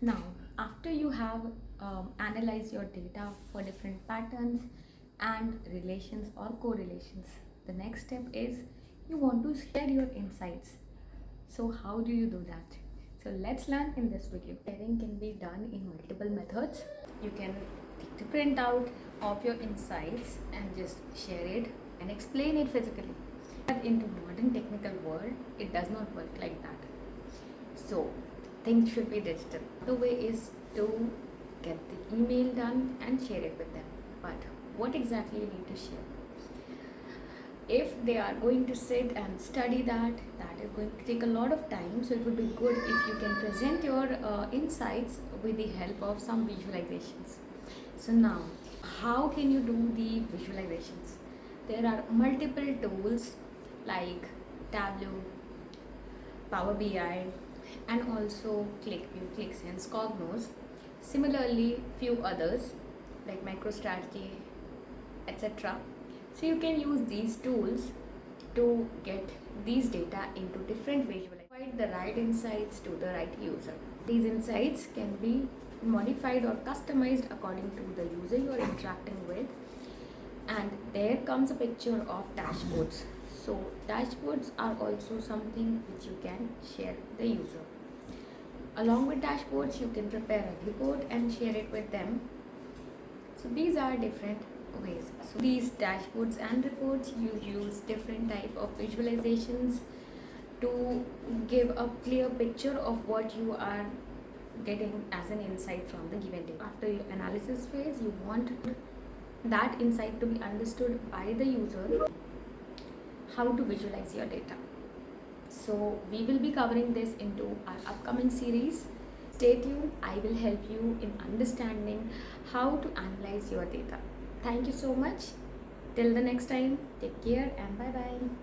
Now, after you have analyzed your data for different patterns and relations or correlations, the next step is you want to share your insights. So, how do you do that? So, let's learn in this video. Sharing can be done in multiple methods. You can take the printout of your insights and just share it and explain it physically. But in the modern technical world, it does not work like that. So things should be digital. The way is to get the email done and share it with them. But what exactly you need to share? If they are going to sit and study that is going to take a lot of time. So it would be good if you can present your insights with the help of some visualizations. So now, how can you do the visualizations? There are multiple tools like Tableau, Power BI, and also ClickView, ClickSense, Cognos. Similarly, few others like MicroStrategy, etc. So you can use these tools to get these data into different visualizations. Provide the right insights to the right user. These insights can be modified or customized according to the user you are interacting with. And there comes a picture of dashboards. So dashboards are also something which you can share with the user. Along with dashboards, you can prepare a report and share it with them. So these are different ways. So these dashboards and reports, you use different type of visualizations to give a clear picture of what you are getting as an insight from the given data. After your analysis phase, you want that insight to be understood by the user, how to visualize your data. So we will be covering this into our upcoming series. Stay tuned. I will help you in understanding how to analyze your data. Thank you so much. Till the next time, take care and bye bye.